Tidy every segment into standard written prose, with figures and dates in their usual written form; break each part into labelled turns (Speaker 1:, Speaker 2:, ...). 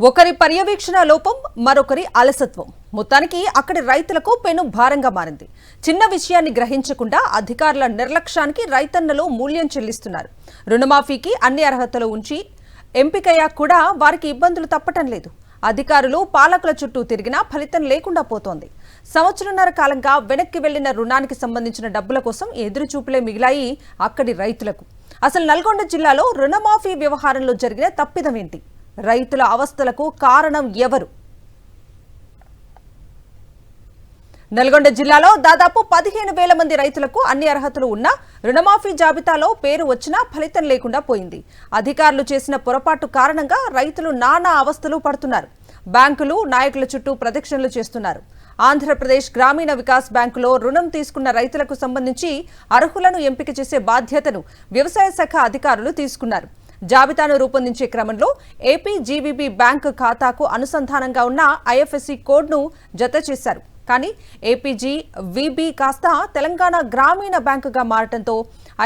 Speaker 1: ఒకరి పర్యవేక్షణ లోపం మరొకరి అలసత్వం మొత్తానికి అక్కడి రైతులకు పెను భారంగా మారింది. చిన్న విషయాన్ని గ్రహించకుండా అధికారుల నిర్లక్ష్యానికి రైతన్నలు మూల్యం చెల్లిస్తున్నారు. రుణమాఫీకి అన్ని అర్హతలు ఉంచి ఎంపికయ్యా కూడా వారికి ఇబ్బందులు తప్పటం లేదు. అధికారులు పాలకుల చుట్టూ తిరిగినా ఫలితం లేకుండా పోతోంది. సంవత్సరన్నర కాలంగా వెనక్కి వెళ్లిన రుణానికి సంబంధించిన డబ్బుల కోసం ఎదురుచూపులే మిగిలాయి అక్కడి రైతులకు. అసలు నల్గొండ జిల్లాలో రుణమాఫీ వ్యవహారంలో జరిగిన తప్పిదమేంటి? రైతుల అవస్థలకు కారణం ఎవరు? నల్గొండ జిల్లాలో దాదాపు 15,000 మంది రైతులకు అన్ని అర్హతలు ఉన్నా రుణమాఫీ జాబితాలో పేరు వచ్చినా ఫలితం లేకుండా పోయింది. అధికారులు చేసిన పొరపాటు కారణంగా రైతులు నానా అవస్థలు పడుతున్నారు. బ్యాంకులు నాయకుల చుట్టూ ప్రదక్షిణలు చేస్తున్నారు. ఆంధ్రప్రదేశ్ గ్రామీణ వికాస్ బ్యాంకులో రుణం తీసుకున్న రైతులకు సంబంధించి అర్హులను ఎంపిక చేసే బాధ్యతను వ్యవసాయ శాఖ అధికారులు తీసుకున్నారు. జాబితాను రూపొందించే క్రమంలో ఏపీ జీవీబీ బ్యాంకు ఖాతాకు అనుసంధానంగా ఉన్న ఐఎఫ్ఎస్సి కోడ్ను జత చేశారు. కానీ ఏపీజీవీబీ కాస్త తెలంగాణ గ్రామీణ బ్యాంకుగా మారటంతో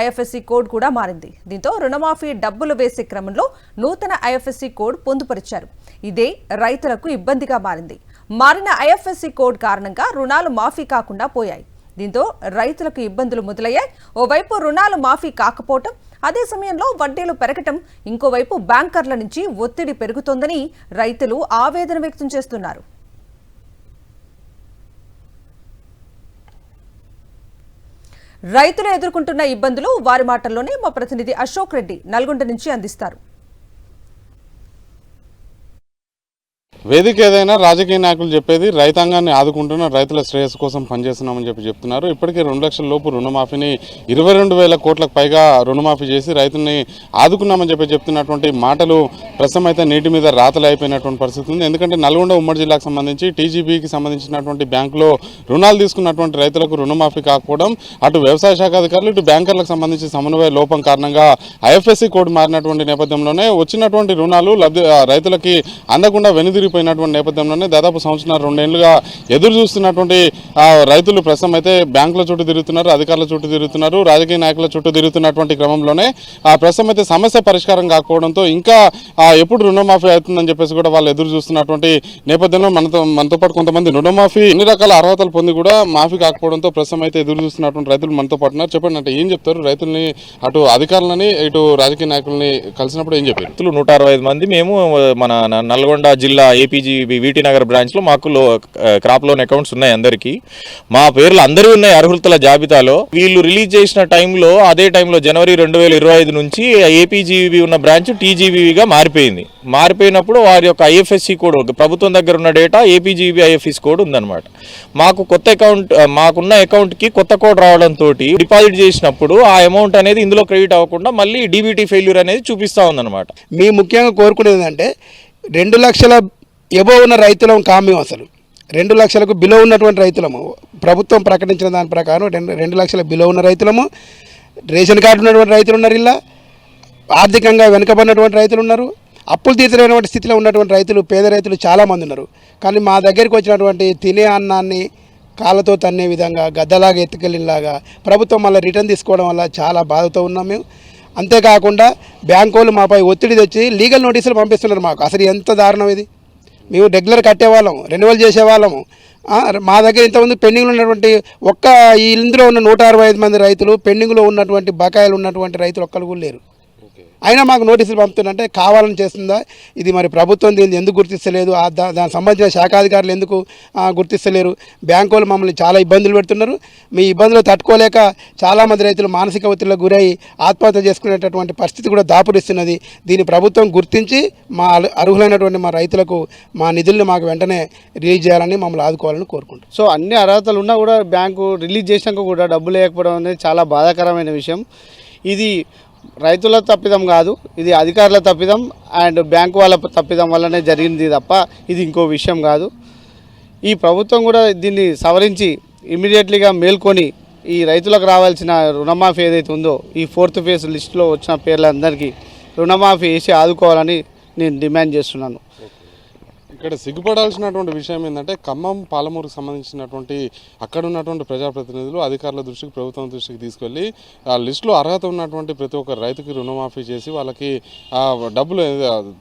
Speaker 1: ఐఎఫ్ఎస్సి కోడ్ కూడా మారింది. దీంతో రుణమాఫీ డబ్బులు వేసే క్రమంలో నూతన ఐఎఫ్ఎస్సి కోడ్ పొందుపరిచారు. ఇదే రైతులకు ఇబ్బందిగా మారింది. మారిన ఐఎఫ్ఎస్సి కోడ్ కారణంగా రుణాలు మాఫీ కాకుండా పోయాయి. దీంతో రైతులకు ఇబ్బందులు మొదలయ్యాయి. ఓవైపు రుణాలు మాఫీ కాకపోవటం, అదే సమయంలో వడ్డీలు పెరగటం, ఇంకోవైపు బ్యాంకర్ల నుంచి ఒత్తిడి పెరుగుతోందని రైతులు ఆవేదన వ్యక్తం చేస్తున్నారు. రైతులు ఎదుర్కొంటున్న ఇబ్బందులు వారి మాటల్లోనే మా ప్రతినిధి అశోక్ రెడ్డి నల్గొండ నుంచి అందిస్తారు.
Speaker 2: వేదిక ఏదైనా రాజకీయ నాయకులు చెప్పేది రైతాంగాన్ని ఆదుకుంటున్న రైతుల శ్రేయస్సు కోసం పనిచేస్తున్నామని చెప్తున్నారు. ఇప్పటికే 2 లక్షల లోపు రుణమాఫీని 22,000 కోట్లకు పైగా రుణమాఫీ చేసి రైతుల్ని ఆదుకున్నామని చెప్తున్నటువంటి మాటలు ప్రస్తుతం అయితే నీటి మీద రాతలు అయిపోయినటువంటి పరిస్థితి ఉంది. ఎందుకంటే నల్గొండ ఉమ్మడి జిల్లాకు సంబంధించి టీజీబీకి సంబంధించినటువంటి బ్యాంకులో రుణాలు తీసుకున్నటువంటి రైతులకు రుణమాఫీ కాకపోవడం, అటు వ్యవసాయ శాఖ అధికారులు ఇటు బ్యాంకర్లకు సంబంధించి సమన్వయ లోపం కారణంగా ఐఎఫ్ఎస్సి కోడ్ మారినటువంటి నేపథ్యంలోనే వచ్చినటువంటి రుణాలు రైతులకి అందకుండా వెనుదిరిగిపోయినటువంటి నేపథ్యంలోనే దాదాపు సంవత్సరం 2 ఏళ్లుగా ఎదురు చూస్తున్నటువంటి రైతులు ప్రస్తుతం అయితే బ్యాంకుల చుట్టూ తిరుగుతున్నారు, అధికారుల చుట్టూ తిరుగుతున్నారు, రాజకీయ నాయకుల చుట్టూ తిరుగుతున్నటువంటి క్రమంలోనే ప్రస్తుతం అయితే సమస్య పరిష్కారం కాకపోవడంతో ఇంకా ఎప్పుడు రుణమాఫీ అవుతుందని చెప్పేసి కూడా వాళ్ళు ఎదురు చూస్తున్నటువంటి నేపథ్యంలో మనతో పాటు కొంతమంది రుణమాఫీ అన్ని రకాల అర్హతలు పొంది కూడా మాఫీ కాకపోవడంతో ప్రస్తుతం అయితే ఎదురు చూస్తున్నటువంటి రైతులు మనతో పాటు ఉన్నారు. చెప్పండి, అంటే ఏం చెప్తారు? రైతుల్ని అటు అధికారులని ఇటు రాజకీయ నాయకుల్ని కలిసినప్పుడు ఏం చెప్పారు?
Speaker 3: 165 మంది మేము మన నల్గొండ జిల్లా ఏపీజీబీ వీటీ నగర్ బ్రాంచ్లో మాకు క్రాప్ లోన్ అకౌంట్స్ ఉన్నాయి. అందరికీ మా పేర్లు అందరూ ఉన్నాయి అర్హులతల జాబితాలో. వీళ్ళు రిలీజ్ చేసిన టైంలో అదే టైంలో జనవరి 2025 నుంచి ఏపీజీబీ ఉన్న బ్రాంచ్ టీజీబీగా మారిపోయినప్పుడు వారి యొక్క ఐఎఫ్ఎస్సి కోడ్ ప్రభుత్వం దగ్గర ఉన్న డేటా ఏపీజీబీ ఐఎఫ్ఎస్ కోడ్ ఉందన్నమాట. మాకు కొత్త అకౌంట్ మాకున్న అకౌంట్కి కొత్త కోడ్ రావడంతో డిపాజిట్ చేసినప్పుడు ఆ అమౌంట్ అనేది ఇందులో క్రెడిట్ అవ్వకుండా మళ్ళీ డీబీటీ ఫెయిల్యూర్ అనేది చూపిస్తూ ఉందన్నమాట.
Speaker 4: మీ ముఖ్యంగా కోరుకునేది ఏంటంటే 2 లక్షల ఎబో ఉన్న రైతులం కామ్యం. అసలు 2 లక్షలకు బిలో ఉన్నటువంటి రైతులము ప్రభుత్వం ప్రకటించిన దాని ప్రకారం 2 లక్షల బిలో ఉన్న రైతులము, రేషన్ కార్డు ఉన్నటువంటి రైతులు ఉన్నారు, ఇలా ఆర్థికంగా వెనుకబడినటువంటి రైతులు ఉన్నారు, అప్పులు తీర్చలేనటువంటి స్థితిలో ఉన్నటువంటి రైతులు, పేద రైతులు చాలామంది ఉన్నారు. కానీ మా దగ్గరికి వచ్చినటువంటి తినే అన్నాన్ని కాళ్ళతో తన్నే విధంగా గద్దలాగా ఎత్తుకెళ్ళినలాగా ప్రభుత్వం మళ్ళీ రిటర్న్ తీసుకోవడం వల్ల చాలా బాధతో ఉన్నాం మేము. అంతేకాకుండా బ్యాంకు వాళ్ళు మాపై ఒత్తిడి తెచ్చి లీగల్ నోటీసులు పంపిస్తున్నారు మాకు. అసలు ఎంత దారుణం ఇది! మేము రెగ్యులర్ కట్టేవాళ్ళము, రెన్యువల్ చేసేవాళ్ళము. మా దగ్గర ఇంతకుముందు పెండింగ్లో ఉన్నటువంటి ఇందులో ఉన్న 165 మంది రైతులు పెండింగ్లో ఉన్నటువంటి బకాయిలు ఉన్నటువంటి రైతులు ఒక్కరు కూడా లేరు. అయినా మాకు నోటీసులు పంపుతుందంటే కావాలని చేస్తుందా ఇది? మరి ప్రభుత్వం దీన్ని ఎందుకు గుర్తిస్తలేదు? దానికి సంబంధించిన శాఖాధికారులు ఎందుకు గుర్తిస్తలేరు? బ్యాంకు వాళ్ళు మమ్మల్ని చాలా ఇబ్బందులు పెడుతున్నారు. మీ ఇబ్బందులు తట్టుకోలేక చాలామంది రైతులు మానసిక ఒత్తిడికి గురై ఆత్మహత్య చేసుకునేటటువంటి పరిస్థితి కూడా దాపురిస్తున్నది. దీన్ని ప్రభుత్వం గుర్తించి మా అర్హులైనటువంటి మా రైతులకు మా నిధుల్ని మాకు వెంటనే రిలీజ్ చేయాలని మమ్మల్ని ఆదుకోవాలని కోరుకుంటాం.
Speaker 5: సో అన్ని అర్హతలు ఉన్నా కూడా బ్యాంకు రిలీజ్ చేసినాక కూడా డబ్బులు లేకపోవడం అనేది చాలా బాధాకరమైన విషయం. ఇది రైతుల తప్పిదం కాదు, ఇది అధికారుల తప్పిదం అండ్ బ్యాంకు వాళ్ళ తప్పిదం వల్లనే జరిగింది తప్ప ఇది ఇంకో విషయం కాదు. ఈ ప్రభుత్వం కూడా దీన్ని సవరించి ఇమీడియట్లీగా మేల్కొని ఈ రైతులకు రావాల్సిన రుణమాఫీ ఏదైతే ఉందో ఈ 4th ఫేజ్ లిస్టులో వచ్చిన పేర్లందరికీ రుణమాఫీ వేసి ఆదుకోవాలని నేను డిమాండ్ చేస్తున్నాను.
Speaker 2: ఇక్కడ సిగ్గుపడాల్సినటువంటి విషయం ఏంటంటే ఖమ్మం పాలమూరుకు సంబంధించినటువంటి అక్కడ ఉన్నటువంటి ప్రజాప్రతినిధులు అధికారుల దృష్టికి ప్రభుత్వం దృష్టికి తీసుకెళ్లి ఆ లిస్టులో అర్హత ఉన్నటువంటి ప్రతి ఒక్క రైతుకి రుణమాఫీ చేసి వాళ్ళకి డబ్బులు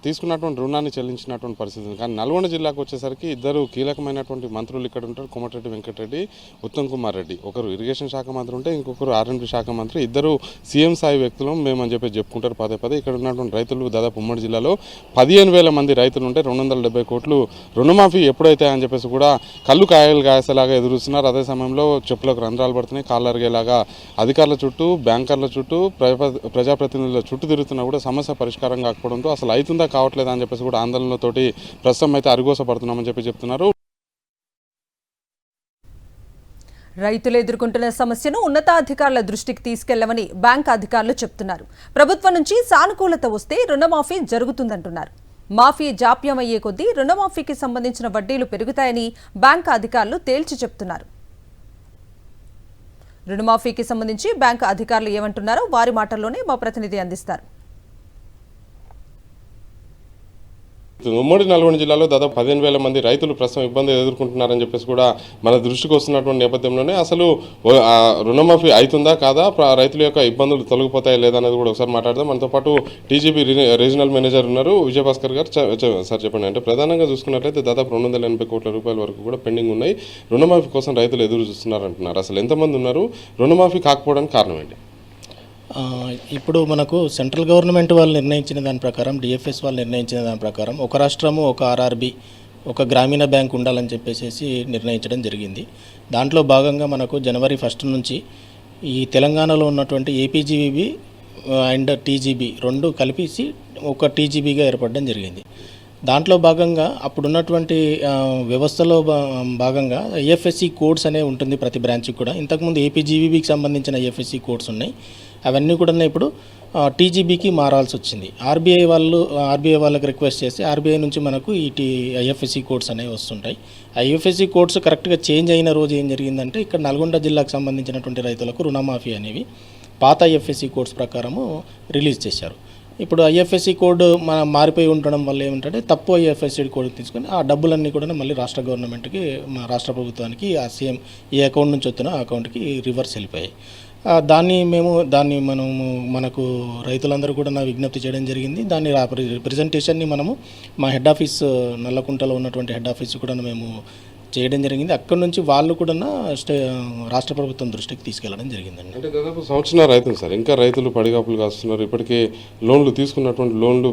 Speaker 2: తీసుకున్నటువంటి రుణాన్ని చెల్లించినటువంటి పరిస్థితి. కానీ నల్గొండ జిల్లాకు వచ్చేసరికి ఇద్దరు కీలకమైనటువంటి మంత్రులు ఇక్కడ ఉంటారు, కోమటిరెడ్డి వెంకటరెడ్డి, ఉత్తమ్ కుమార్ రెడ్డి. ఒకరు ఇరిగేషన్ శాఖ మంత్రి ఉంటే ఇంకొకరు ఆర్ఎండ్బి శాఖ మంత్రి. ఇద్దరు సీఎం స్థాయి వ్యక్తులు మేమని చెప్పి చెప్పుకుంటారు పదే పదే. ఇక్కడ ఉన్నటువంటి రైతులు దాదాపు ఉమ్మడి జిల్లాలో 15,000 మంది రైతులు ఉంటే 270 కోట్లు రుణమాఫీ ఎప్పుడైతే అని చెప్పేసి కూడా కళ్ళు కాయలు కాసేలాగా ఎదురుస్తున్నారు. అదే సమయంలో చెప్పులకు రంధ్రాలు పడుతున్నాయి, కాళ్ళు అరిగేలాగా అధికారుల చుట్టూ, బ్యాంకర్ల చుట్టూ, ప్రజాప్రతినిధుల చుట్టూ తిరుగుతున్నా కూడా సమస్య పరిష్కారం కాకపోవడంతో అసలు అవుతుందా కావట్లేదా అని చెప్పేసి కూడా ఆందోళనతోటి ప్రస్తుతం అయితే అరిగోసపడుతున్నామని చెప్తున్నారు.
Speaker 1: రైతులు ఎదుర్కొంటున్న సమస్యను ఉన్నతాధికారుల దృష్టికి తీసుకెళ్లమని బ్యాంక్ అధికారులు చెప్తున్నారు. ప్రభుత్వం నుంచి సానుకూలత వస్తే రుణమాఫీ జరుగుతుందంటున్నారు. మాఫీ జాప్యం అయ్యే కొద్దీ రుణమాఫీకి సంబంధించిన వడ్డీలు పెరుగుతాయని బ్యాంక్ అధికారులు తేల్చి చెప్తున్నారు. రుణమాఫీకి సంబంధించి బ్యాంక్ అధికారులు ఏమంటున్నారో వారి మాటల్లోనే మా ప్రతినిధి అందిస్తారు.
Speaker 2: ఉమ్మడి నల్గొండ జిల్లాలో దాదాపు 15,000 మంది రైతులు ప్రస్తుతం ఇబ్బంది ఎదుర్కొంటున్నారని చెప్పేసి కూడా మన దృష్టికి వస్తున్నటువంటి నేపథ్యంలోనే అసలు రుణమాఫీ అవుతుందా కాదా, రైతుల యొక్క ఇబ్బందులు తొలగిపోతాయా లేదా అనేది కూడా ఒకసారి మాట్లాడదాం. మనతో పాటు టీజీబీ రీజనల్ మేనేజర్ ఉన్నారు విజయభాస్కర్ గారు. సార్ చెప్పండి, అంటే ప్రధానంగా చూసుకున్నట్లయితే దాదాపు 280 కోట్ల రూపాయల వరకు కూడా పెండింగ్ ఉన్నాయి. రుణమాఫీ కోసం రైతులు ఎదురు చూస్తున్నారు అంటున్నారు. అసలు ఎంతమంది ఉన్నారు, రుణమాఫీ కాకపోవడానికి కారణం ఏంటి?
Speaker 6: ఇప్పుడు మనకు సెంట్రల్ గవర్నమెంట్ వాళ్ళు నిర్ణయించిన దాని ప్రకారం, డిఎఫ్ఎస్ వాళ్ళు నిర్ణయించిన దాని ప్రకారం ఒక రాష్ట్రము, ఒక ఆర్ఆర్బి, ఒక గ్రామీణ బ్యాంక్ ఉండాలని చెప్పేసి నిర్ణయించడం జరిగింది. దాంట్లో భాగంగా మనకు జనవరి 1 నుంచి ఈ తెలంగాణలో ఉన్నటువంటి ఏపీజీబీ అండ్ టీజీబీ రెండు కలిపేసి ఒక టీజీబీగా ఏర్పడడం జరిగింది. దాంట్లో భాగంగా అప్పుడున్నటువంటి వ్యవస్థలో భాగంగా ఐఎఫ్ఎస్సి కోడ్స్ అనేవి ఉంటుంది ప్రతి బ్రాంచ్కి కూడా. ఇంతకుముందు ఏపీజీబీకి సంబంధించిన ఐఎఫ్ఎస్సి కోడ్స్ ఉన్నాయి, అవన్నీ కూడా ఇప్పుడు టీజీబీకి మారాల్సి వచ్చింది. ఆర్బీఐ వాళ్ళకి రిక్వెస్ట్ చేస్తే ఆర్బీఐ నుంచి మనకు ఈ ఐఎఫ్ఎస్సి కోడ్స్ అనేవి వస్తుంటాయి. ఐఎఫ్ఎస్సి కోడ్స్ కరెక్ట్గా చేంజ్ అయిన రోజు ఏం జరిగిందంటే ఇక్కడ నల్గొండ జిల్లాకు సంబంధించినటువంటి రైతులకు రుణమాఫీ అనేవి పాత ఐఎఫ్ఎస్సి కోడ్స్ ప్రకారము రిలీజ్ చేశారు. ఇప్పుడు ఐఎఫ్ఎస్సి కోడ్ మారిపోయి ఉండడం వల్ల ఏమిటంటే తప్పు ఐఎఫ్ఎస్సి కోడ్ తీసుకొని ఆ డబ్బులన్నీ కూడా మళ్ళీ రాష్ట్ర గవర్నమెంట్కి, రాష్ట్ర ప్రభుత్వానికి ఆ సేమ్ ఏ అకౌంట్ నుంచి వచ్చినా ఆ అకౌంట్కి రివర్స్ వెళ్ళిపోయాయి. దాన్ని మనకు రైతులందరూ కూడా విజ్ఞప్తి చేయడం జరిగింది. దాన్ని రిప్రజెంటేషన్ని మనము మా హెడ్ ఆఫీస్ నల్లకుంటలో ఉన్నటువంటి హెడ్ ఆఫీస్ కూడా మేము చేయడం జరిగింది. అక్కడ నుంచి వాళ్ళు కూడా రాష్ట్ర ప్రభుత్వం దృష్టికి తీసుకెళ్లడం జరిగిందండి.
Speaker 2: అంటే దాదాపు సంవత్సరం రైతులు సార్, ఇంకా రైతులు పడిగాపులు కాస్తున్నారు. ఇప్పటికే లోన్లు తీసుకున్నటువంటి లోన్లు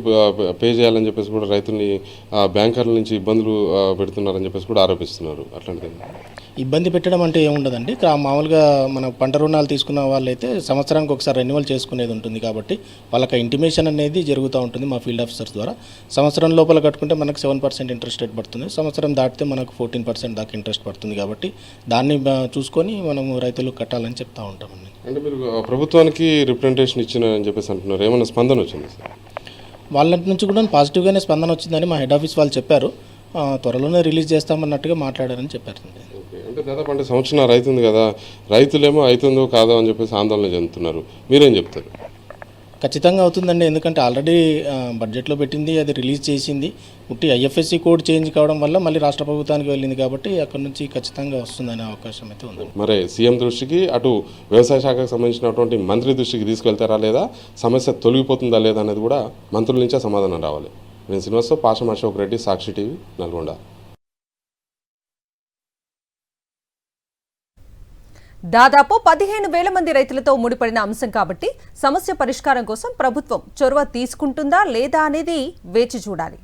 Speaker 2: పే చేయాలని చెప్పేసి కూడా రైతుల్ని బ్యాంకర్ల నుంచి ఇబ్బందులు పెడుతున్నారని చెప్పేసి కూడా ఆరోపిస్తున్నారు. అట్లాంటిది
Speaker 6: ఇబ్బంది పెట్టడం అంటే ఏముండదండి. మామూలుగా మన పంట రుణాలు తీసుకున్న వాళ్ళైతే సంవత్సరానికి ఒకసారి రెన్యువల్ చేసుకునేది ఉంటుంది కాబట్టి వాళ్ళకి ఇంటిమేషన్ అనేది జరుగుతూ ఉంటుంది మా ఫీల్డ్ ఆఫీసర్స్ ద్వారా. సంవత్సరం లోపల కట్టుకుంటే మనకు 7% ఇంట్రెస్ట్ రేట్ పడుతుంది, సంవత్సరం దాటితే మనకు 14% దాకా ఇంట్రెస్ట్ పడుతుంది. కాబట్టి దాన్ని చూసుకొని మనము రైతులు కట్టాలని చెప్తూ ఉంటామండి.
Speaker 2: అంటే మీరు ప్రభుత్వానికి రిప్రజెంటేషన్ ఇచ్చినారని చెప్పేసి అంటున్నారు, ఏమైనా స్పందన వచ్చింది సార్?
Speaker 6: వాళ్ళ నుంచి కూడా పాజిటివ్గానే స్పందన వచ్చిందని మా హెడ్ ఆఫీస్ వాళ్ళు చెప్పారు. త్వరలోనే రిలీజ్ చేస్తామన్నట్టుగా మాట్లాడారని చెప్పారు.
Speaker 2: అంటే దాదాపు అంటే సంవత్సరం రైతుంది కదా, రైతులేమో అవుతుందో కాదో అని చెప్పేసి ఆందోళన చెందుతున్నారు. మీరేం చెప్తారు?
Speaker 6: ఖచ్చితంగా అవుతుందండి, ఎందుకంటే ఆల్రెడీ బడ్జెట్లో పెట్టింది, అది రిలీజ్ చేసింది. ఉట్టి ఐఎఫ్ఎస్సి కోడ్ చేంజ్ కావడం వల్ల మళ్ళీ రాష్ట్ర ప్రభుత్వానికి వెళ్ళింది కాబట్టి అక్కడ నుంచి ఖచ్చితంగా వస్తుందనే అవకాశం అయితే ఉంది.
Speaker 2: మరి సీఎం దృష్టికి, అటు వ్యవసాయ శాఖకు సంబంధించినటువంటి మంత్రి దృష్టికి తీసుకెళ్తారా లేదా, సమస్య తొలగిపోతుందా లేదా అనేది కూడా మంత్రుల నుంచే సమాధానం రావాలి. నేను శ్రీనివాసరావు, పాషం అశోక్ రెడ్డి, సాక్షి టీవీ, నల్గొండ.
Speaker 1: దాదాపు 15,000 మంది రైతులతో ముడిపడిన అంశం కాబట్టి సమస్య పరిష్కారం కోసం ప్రభుత్వం చొరవ తీసుకుంటుందా లేదా అనేది వేచి చూడాలి.